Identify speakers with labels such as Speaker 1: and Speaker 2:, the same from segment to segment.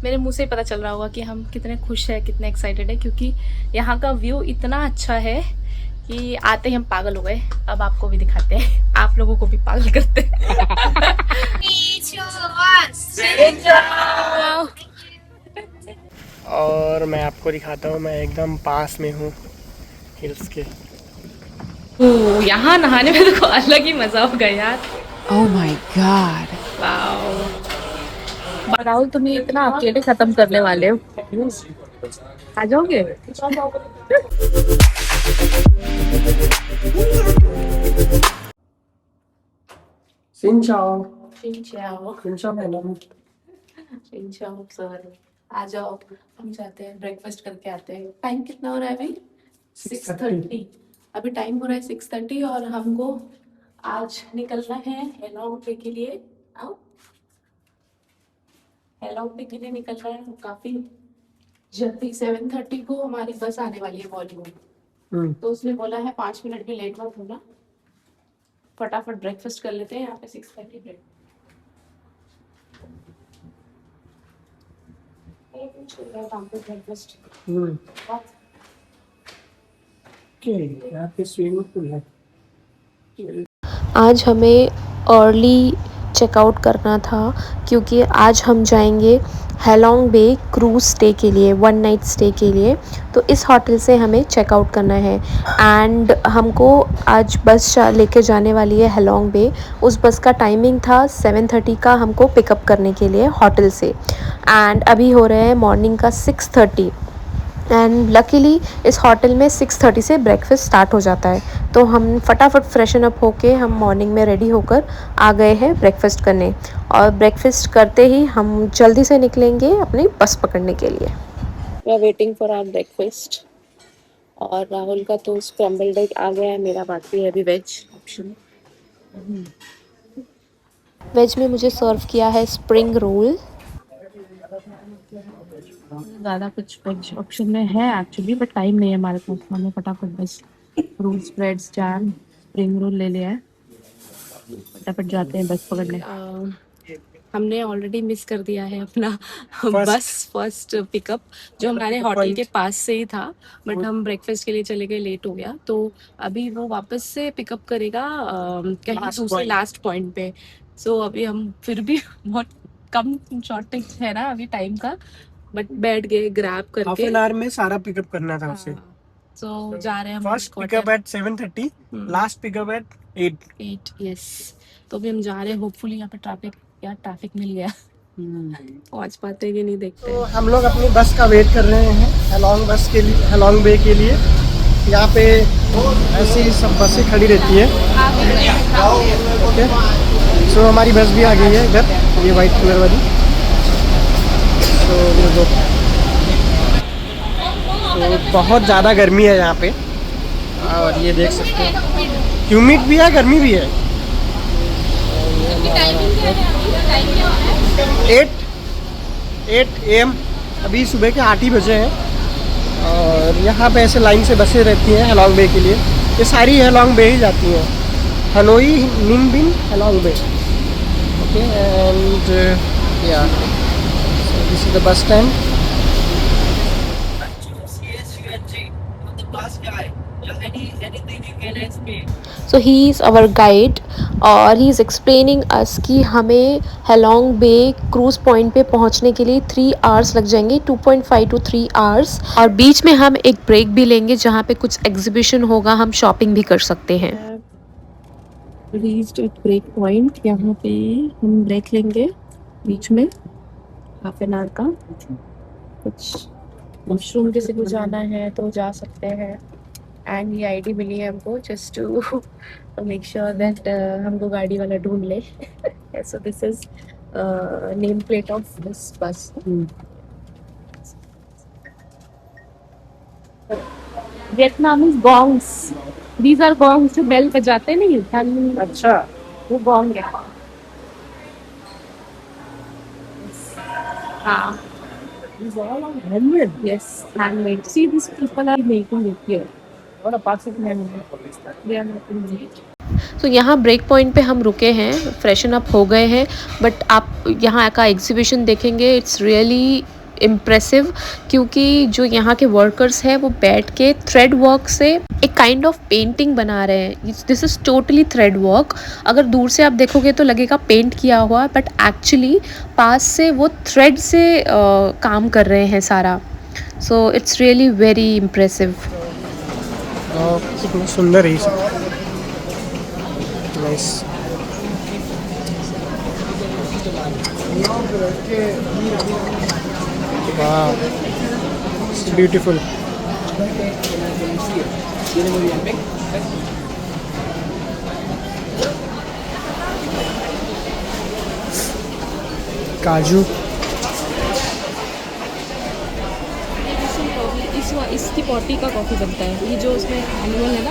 Speaker 1: मेरे मुंह से ही पता चल रहा होगा कि हम कितने खुश हैं, कितने एक्साइटेड है, क्योंकि यहाँ का व्यू इतना अच्छा है कि आते ही हम पागल हो गए। अब आपको भी दिखाते हैं, आप लोगों को भी पागल करते हैं।
Speaker 2: और मैं आपको दिखाता हूँ, मैं एकदम पास में हूँ हिल्स के।
Speaker 1: यहाँ नहाने में तो अलग ही मजा होगा यार।
Speaker 3: Oh my God.
Speaker 1: राहुल, तुम ये इतना अकेले खत्म करने वाले हो, आ जाओगे?
Speaker 2: सिंचाओ
Speaker 1: चिंचाओ
Speaker 2: सिंचाओ मैडम।
Speaker 1: चिंचाओ सर, आ जाओ। हम जाते हैं, ब्रेकफास्ट करके आते हैं। टाइम कितना हो रहा है अभी? 6:30। अभी टाइम हो रहा है 6:30 और हमको आज निकलना है हेलॉन्ग पे के लिए। आओ, हेलॉन्ग पे के लिए निकल रहा है काफी जल्दी। 7:30 को हमारी बस आने वाली है बॉलीवुड, तो उसने बोला है 5 मिनट भी लेट मत होना। फटाफट ब्रेकफास्ट कर लेते हैं यहाँ पे। 6:30 ब्रेकफास्ट।
Speaker 2: यहाँ पे स्विमिंग पूल है।
Speaker 4: आज हमें अर्ली चेकआउट करना था क्योंकि आज हम जाएंगे हेलॉन्ग बे क्रूज़ स्टे के लिए, 1 नाइट स्टे के लिए। तो इस होटल से हमें चेकआउट करना है एंड हमको आज बस लेके जाने वाली है हेलॉन्ग बे। उस बस का टाइमिंग था 7:30 का हमको पिकअप करने के लिए होटल से, एंड अभी हो रहे हैं मॉर्निंग का 6:30 एंड लकीली इस होटल में 6:30 से ब्रेकफास्ट स्टार्ट हो जाता है। तो हम फटाफट फ्रेशन अप होके हम मॉर्निंग में रेडी होकर आ गए हैं ब्रेकफास्ट करने, और ब्रेकफास्ट करते ही हम जल्दी से निकलेंगे अपनी बस पकड़ने के लिए।
Speaker 1: We are waiting for our breakfast और राहुल का तो स्क्रैम्बल्ड एग आ गया है, मेरा बाकी है अभी वेज ऑप्शन।
Speaker 4: वेज में मुझे सर्व किया है स्प्रिंग रोल।
Speaker 1: ज़्यादा कुछ वेज ऑप्शन में है एक्चुअली, बट टाइम नहीं है हमारे पास, तो हमने फटाफट बस fruits, breads, jam, spring roll ले लिया है। फटाफट जाते हैं बस पकड़ने। हमने ऑलरेडी मिस कर दिया है अपना बस फर्स्ट पिकअप, जो हमारे होटल के पास से ही था, बट हम ब्रेकफास्ट के लिए चले गए, लेट हो गया। तो अभी वो वापस से पिकअप करेगा कहीं दूसरे लास्ट पॉइंट पे। सो अभी हम फिर भी बहुत कम शॉर्टेज है ना अभी टाइम का, बट बैठ गए ग्रैब करके।
Speaker 2: हाफ एन आवर में सारा पिकअप करना था उसे।
Speaker 1: सो जा रहे हैं हम
Speaker 2: first pickup at 7:30, last pickup at 8।
Speaker 1: Yes. तो अभी हम जा रहे हैं, होपफुली यहाँ पे ट्रैफिक मिल गया। पहुंच पाते हैं कि नहीं देखते
Speaker 2: तो हम लोग अपनी बस का वेट कर रहे हैं हेलॉन्ग बस के लिए, हेलॉन्ग बे के लिए। यहाँ पे ऐसी सब बसें खड़ी रहती है। ओके, सो हमारी बस भी आ गई है इधर, ये वाइट कलर वाली। तो बहुत ज़्यादा गर्मी है यहाँ पे, और ये देख सकते हैं ह्यूमिड भी है, गर्मी भी है। 8 AM, अभी सुबह के 8 ही बजे हैं। और यहाँ पे ऐसे लाइन से बसें रहती हैं हेलॉन्ग बे के लिए। ये सारी हेलॉन्ग बे ही जाती हैं, Hanoi, Ninh Binh, Halong Bay. Okay, and या this is the bus stand.
Speaker 4: So he is our guide और ही इज़ एक्सप्लेनिंग अस कि हमें हेलॉन्ग बे क्रूज़ पॉइंट पे पहुंचने के लिए 3 आवर्स लग जाएंगे, 2.5 to 3 आवर्स। और बीच में हम एक ब्रेक भी लेंगे जहाँ पे कुछ एग्जीबिशन होगा, हम शॉपिंग भी कर सकते हैं।
Speaker 1: रीच्ड एट ब्रेक पॉइंट, यहाँ पे हम ब्रेक लेंगे बीच में हाफ एन आवर का। कुछ मशरूम किसी को जाना है तो जा सकते हैं, एंड ये आईडी मिली है हमको just to make sure that हमको गाड़ी वाला ढूंढ ले। So this is name plate of this bus. Vietnamese gongs, these are gongs जो बेल बजाते नहीं।
Speaker 2: अच्छा,
Speaker 1: वो गोंग है। हाँ,
Speaker 2: these are all handmade.
Speaker 1: yes, handmade. See, these people are making it here. They are making it.
Speaker 4: तो यहाँ break point पे हम रुके हैं, फ्रेशन अप हो गए हैं, बट आप यहाँ का एग्जीबिशन देखेंगे, इट्स रियली इम्प्रेसिव, क्योंकि जो यहाँ के वर्कर्स हैं वो बैठ के थ्रेड वर्क से एक काइंड ऑफ पेंटिंग बना रहे हैं। This is totally thread work. अगर दूर से आप देखोगे तो लगेगा पेंट किया हुआ, बट एक्चुअली पास से वो थ्रेड से काम कर रहे हैं सारा। So it's really very impressive.
Speaker 2: कितना सुंदर है ये सब। नाइस। वाह, ब्यूटीफुल। काजू।
Speaker 1: इसकी पॉटी का कॉफ़ी बनता है, ये जो उसमें एनिमल है ना,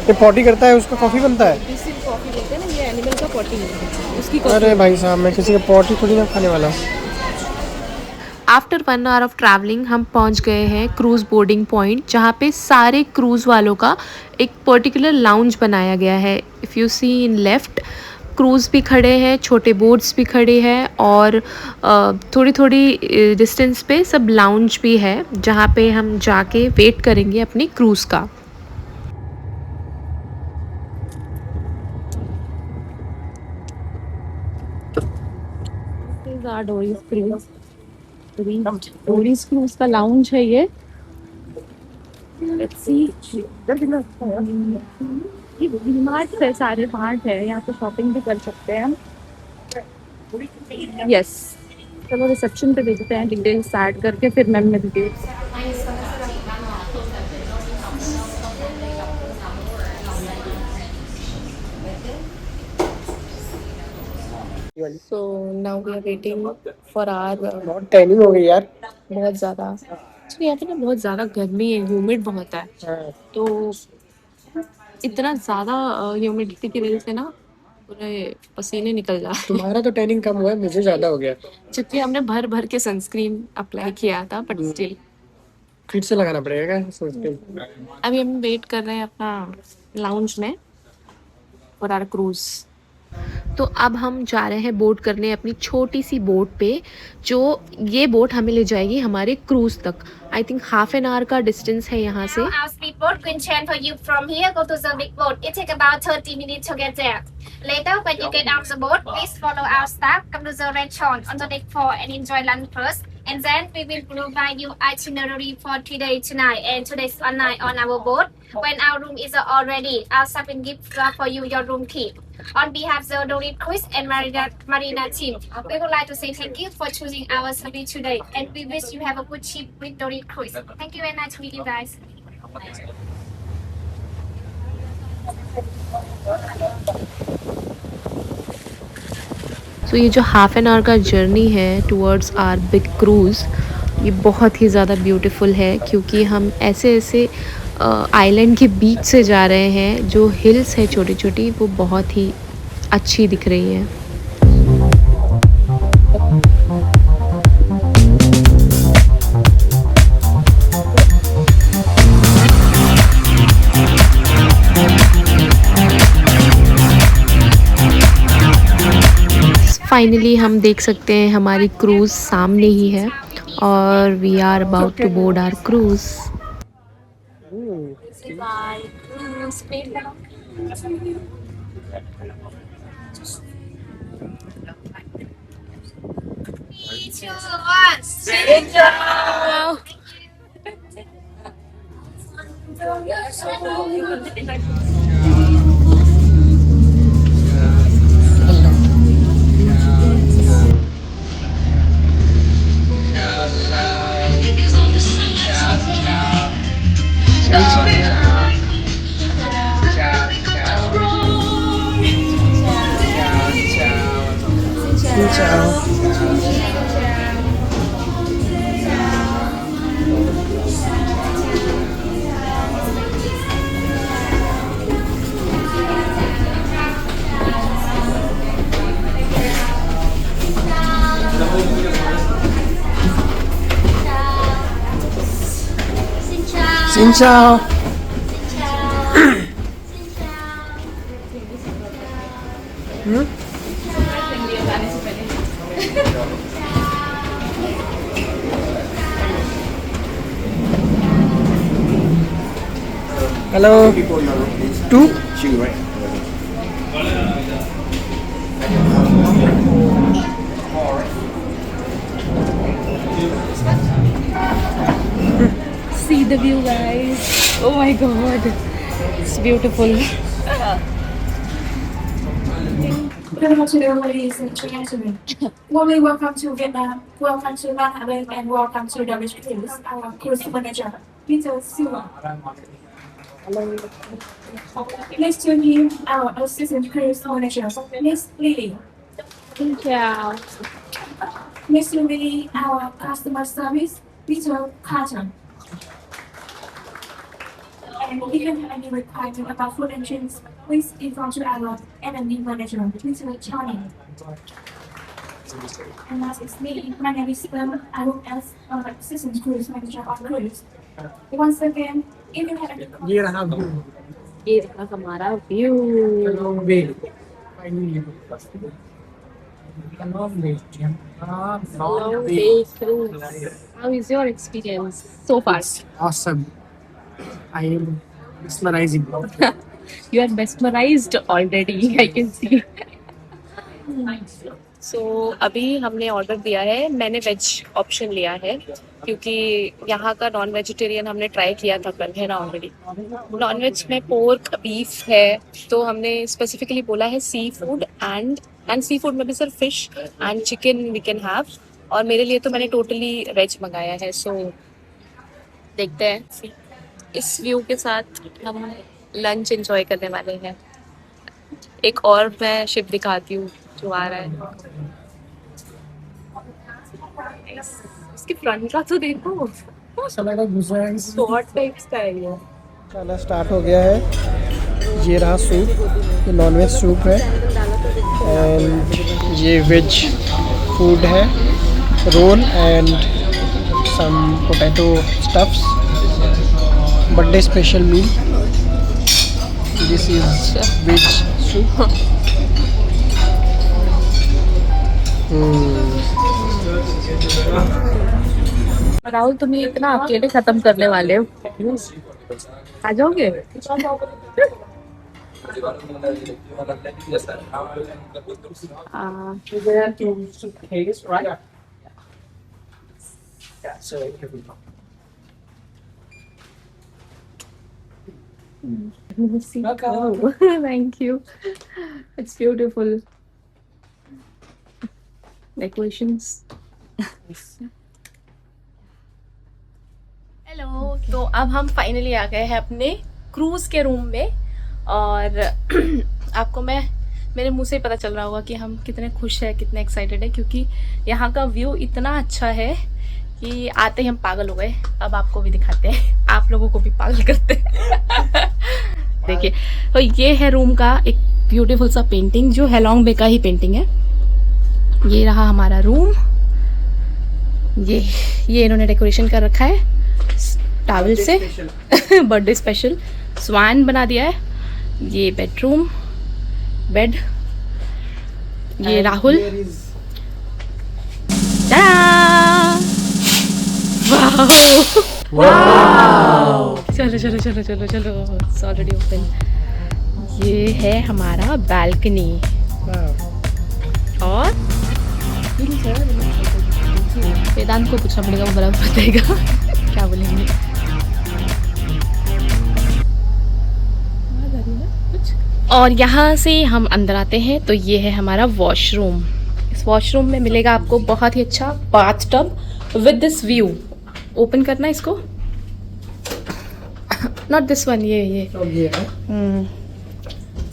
Speaker 2: ये पॉटी करता है, उसका कॉफ़ी बनता है।
Speaker 1: इससे कॉफ़ी बोलते हैं ना, ये एनिमल का पॉटी है उसकी।
Speaker 2: अरे भाई साहब, मैं किसी का पॉटी थोड़ी ना खाने वाला हूँ।
Speaker 4: आफ्टर 1 आवर ऑफ ट्रैवलिंग हम पहुंच गए हैं क्रूज़ बोर्डिंग पॉइंट, जहाँ पे सारे क्रूज़ वालों का एक पर्टिकुलर लाउंज बनाया गया है। If you see in left, cruise भी खड़े हैं, छोटे बोट्स भी खड़े हैं, और थोड़ी थोड़ी डिस्टेंस पे सब लाउंज भी है, जहाँ पे हम जाके वेट करेंगे अपनी क्रूज़ का।
Speaker 1: डोरीज क्रूज का लाउंज है ये। Let's see. ये वी-मार्ट है, सारे मार्ट है यहाँ पे, शॉपिंग भी कर सकते हैं हम। यस, चलो रिसेप्शन पे देखते हैं, डिटेल्स ऐड करके फिर मैम में details. So now we are waiting for our.
Speaker 2: बहुत टैनिंग हो गई यार।
Speaker 1: बहुत ज़्यादा, तो यहाँ पे ना बहुत ज़्यादा गर्मी है, ह्यूमिड बहुत है, तो इतना ज़्यादा ह्यूमिडिटी की वजह से ना पूरे पसीने निकल जा रहे हैं।
Speaker 2: तुम्हारा तो टैनिंग कम हुआ है, मुझे ज़्यादा हो गया।
Speaker 1: क्योंकि हमने भर भर के सनस्क्रीन अप्लाई किया था, बट स्टिल
Speaker 2: फिर से लगाना पड़ेगा क्या सनस्क्रीन?
Speaker 1: अभी हम वेट कर रहे हैं अपना लाउंज में फॉर आवर क्रूज।
Speaker 4: तो अब हम जा रहे हैं बोट करने अपनी छोटी सी बोट पे, जो ये बोट हमें ले जाएगी हमारे क्रूज तक। I think half an hour का डिस्टेंस है यहाँ से।
Speaker 5: Our speedboat Queen Chan for you from here go to the big boat. It take about 30 minutes to get there. Later, when you get out the boat, please follow our staff, come to the restaurant on the deck 4 and enjoy lunch first. And then we will provide you itinerary for today, tonight, and today's one night on our boat. When our room is all ready, our staff will give for you your room key. On behalf of the Dorit Cruise and Marina team, we would like to say thank you for choosing our service today, and we wish you have a good trip with Dorit Cruise. Thank you and nice to meet you guys.
Speaker 4: तो ये जो half an hour का journey है towards our big cruise, ये बहुत ही ज़्यादा beautiful है, क्योंकि हम ऐसे ऐसे आइलैंड के बीच से जा रहे हैं। जो हिल्स है छोटी छोटी, वो बहुत ही अच्छी दिख रही है। फाइनली हम देख सकते हैं हमारी क्रूज़ सामने ही है, और we are about to board our cruise.
Speaker 2: Xin chào. Hello 2
Speaker 1: See the view, guys. Oh my god, it's beautiful.
Speaker 6: Good afternoon, ladies and gentlemen. Warmly welcome to Vietnam. Welcome to Lan Hà Bên and welcome to the Cruise. Our cruise manager, Peter Silva. Next to him, our assistant cruise manager, Miss Lily.
Speaker 1: Yeah.
Speaker 6: Next to Lily, our customer service, Peter Carter. And if you have any requirement about food and drinks, please inform to our F&B manager, Mr. Charlie. And last is me. My name is Phil. I work as assistant cruise manager on cruise. Once again, if you have any
Speaker 2: ये रहा view.
Speaker 1: ये रहा हमारा view.
Speaker 2: Long way. Finally. Long way.
Speaker 1: Long day cruise. How is your experience so far?
Speaker 2: Awesome. I am mesmerizing.
Speaker 1: You are mesmerized already. I can see. So अभी हमने order दिया है. मैंने वेज ऑप्शन लिया है क्योंकि यहाँ का नॉन वेजिटेरियन हमने ट्राई किया था कल, है ना ऑलरेडी. नॉन वेज में पोर्क बीफ है, तो हमने स्पेसिफिकली बोला है sea food and sea food में भी सिर्फ fish and chicken we can have. और मेरे लिए तो मैंने टोटली वेज मंगाया है. सो देखते हैं. इस व्यू के साथ हम लंच एंजॉय करने वाले हैं. एक और मैं शिप दिखाती हूँ जो आ रहा है. इसके फ्रंट का तो देखो, शॉर्ट टाइप्स का है ये.
Speaker 2: खाना स्टार्ट हो गया है. ये रहा सूप, ये नॉनवेज सूप है एंड ये वेज फूड है. Roll and some potato stuffs. Birthday special meal. This is veg soup.
Speaker 1: Rahul, तुम ये इतना अकेले खत्म करने वाले हो? आ जाओगे? Thank you. It's beautiful. Decorations.
Speaker 7: Hello. तो अब हम फाइनली आ गए हैं अपने क्रूज़ के रूम में. और आपको मेरे मुंह से ही पता चल रहा होगा कि हम कितने खुश हैं, कितने एक्साइटेड है, क्योंकि यहाँ का व्यू इतना अच्छा है कि आते ही हम पागल हो गए. अब आपको भी दिखाते हैं, आप लोगों को भी पागल करते हैं. देखिए, तो ये है रूम का एक ब्यूटीफुल सा पेंटिंग जो हेलोंग बे का ही पेंटिंग है. ये रहा हमारा रूम. ये इन्होंने डेकोरेशन कर रखा है टॉवल से. बर्थडे स्पेशल स्वान बना दिया है. ये बेडरूम, बेड. ये राहुल. वाओ. चलो चलो चलो चलो चलो. It's already open. ये है हमारा बालकनी. और वेदांत को पूछना पड़ेगा, वो बराबर बताएगा क्या बोलेंगे. और यहाँ से हम अंदर आते हैं तो ये है हमारा वॉशरूम. इस वॉशरूम में मिलेगा आपको बहुत ही अच्छा bath tub with this view. Open करना इसको. Not this one. ये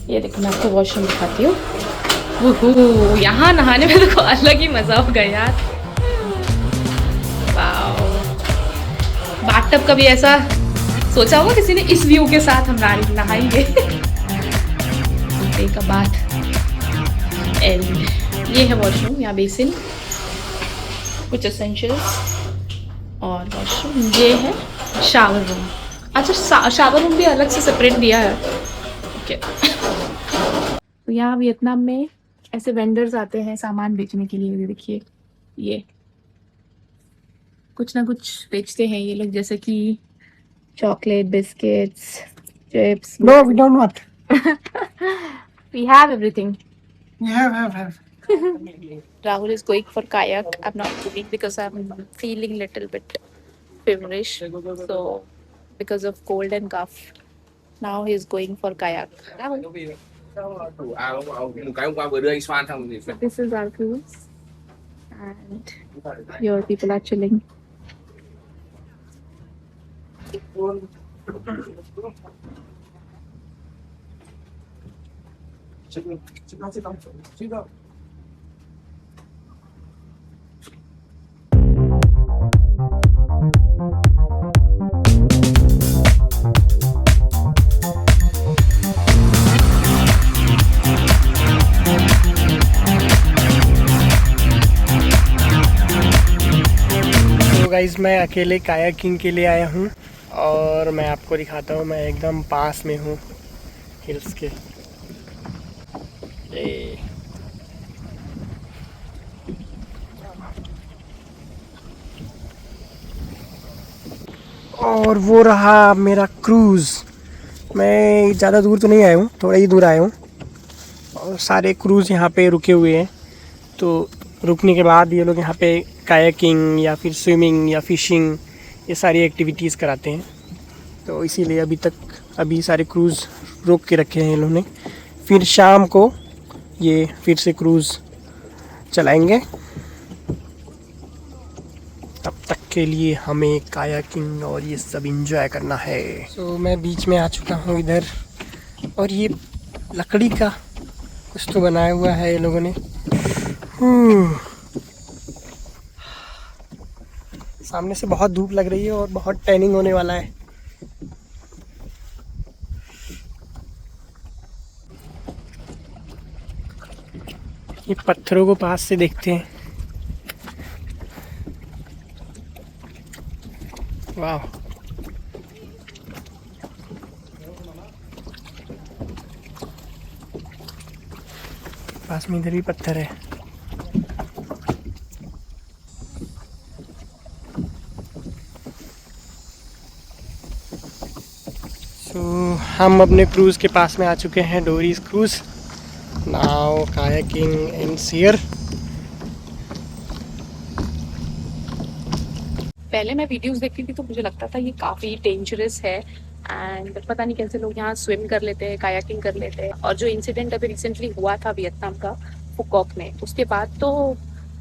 Speaker 7: देखो, मैं आपको वॉशरूम दिखाती हूँ. यहाँ नहाने में तो अलग ही मज़ा होगा यार. वाओ. बाथटब कभी ऐसा सोचा होगा किसी ने, इस व्यू के साथ हम नहाएंगे. का बाथ. एंड ये है वॉशरूम. यहाँ बेसिन, कुछ एसेंशियल्स और वॉशरूम. ये है शावर रूम. अच्छा, शावर रूम भी अलग से सेपरेट दिया है. ओके.
Speaker 1: तो यहाँ वियतनाम में ऐसे वेंडर्स आते हैं सामान बेचने के लिए। ये देखिए, ये कुछ ना कुछ बेचते हैं ये लोग, जैसे कि chocolate, biscuits, chips.
Speaker 2: No, we don't want.
Speaker 1: We have everything.
Speaker 2: We have.
Speaker 1: Rahul is going for kayak. I'm not going because I'm feeling little bit feverish. So because of cold and cough, now he's going for kayak. Rahul.
Speaker 8: Một cái hôm qua vừa đưa anh Soan xong thì
Speaker 1: This is our cruise, and your people are chilling.
Speaker 2: तो guys मैं अकेले kayaking के लिए आया हूँ और मैं आपको दिखाता हूँ, मैं एकदम पास में हूँ हिल्स के। ये और वो रहा मेरा क्रूज़। मैं ज़्यादा दूर तो नहीं आया हूँ, थोड़ा ही दूर आया हूँ और सारे क्रूज़ यहाँ पे रुके हुए हैं। तो रुकने के बाद ये लोग यहाँ पे कायाकिंग या फिर स्विमिंग या फिशिंग ये सारी एक्टिविटीज़ कराते हैं। तो इसीलिए अभी सारे क्रूज़ रोक के रखे हैं इन्होंने। फिर शाम को ये फिर से क्रूज़ चलाएंगे, तब तक के लिए हमें कायाकिंग और ये सब एंजॉय करना है। तो मैं बीच में आ चुका हूँ इधर, और ये लकड़ी का कुछ तो बनाया हुआ है ये लोगों ने। सामने से बहुत धूप लग रही है और बहुत टैनिंग होने वाला है। ये पत्थरों को पास से देखते हैं। वाह, पास में इधर भी पत्थर है। हम अपने क्रूज़ के पास में आ चुके हैं, Dory's cruise. Now kayaking ends here.
Speaker 1: पहले मैं वीडियोस देखती थी तो मुझे लगता था ये काफ़ी डेंजरस है, एंड पता नहीं कैसे लोग यहाँ स्विम कर लेते हैं, कायाकिंग कर लेते हैं। और जो इंसिडेंट अभी रिसेंटली हुआ था वियतनाम का, फुकॉक में, उसके बाद तो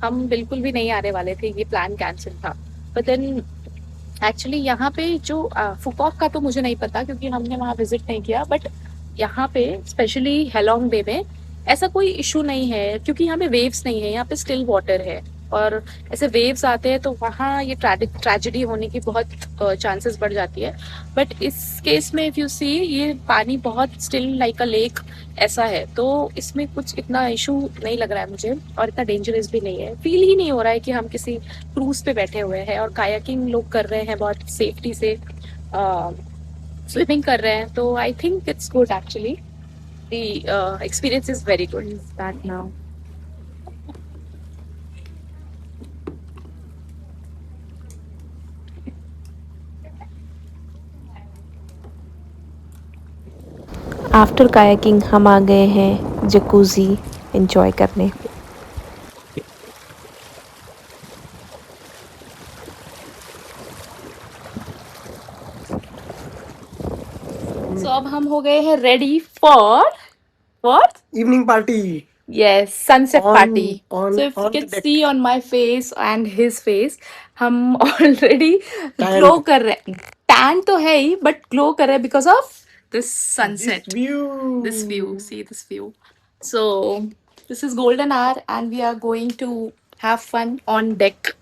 Speaker 1: हम बिल्कुल भी नहीं आने वाले थे, ये प्लान कैंसिल था। बट देन एक्चुअली यहाँ पे जो फुकॉक का तो मुझे नहीं पता क्योंकि हमने वहाँ विजिट नहीं किया, बट यहाँ पे स्पेशली हेलोंग बे में ऐसा कोई इशू नहीं है क्योंकि यहाँ पे वेव्स नहीं है, यहाँ पे स्टिल वाटर है। और ऐसे वेव्स आते हैं तो वहाँ ये ट्रेजेडी होने की बहुत चांसेस बढ़ जाती है। बट इस केस में इफ़ यू सी, ये पानी बहुत स्टिल लाइक अ लेक ऐसा है, तो इसमें कुछ इतना इशू नहीं लग रहा है मुझे, और इतना डेंजरस भी नहीं है। फील ही नहीं हो रहा है कि हम किसी क्रूज पे बैठे हुए हैं, और कायाकिंग लोग कर रहे हैं बहुत सेफ्टी से, स्विमिंग कर रहे हैं। तो I think it's good actually, the experience is very good that now.
Speaker 4: After kayaking हम आ गए हैं जकूज़ी एंजॉय करने।
Speaker 1: सो अब हम हो गए हैं ready for
Speaker 2: evening party.
Speaker 1: yes, sunset party. So if you
Speaker 2: on
Speaker 1: can
Speaker 2: the deck.
Speaker 1: see on my face and his face, हम already
Speaker 2: Tan.
Speaker 1: glow कर रहे हैं। tan तो है ही, but glow कर रहे हैं because of this sunset. This view, see this view. So this is golden hour and we are going to have fun on deck.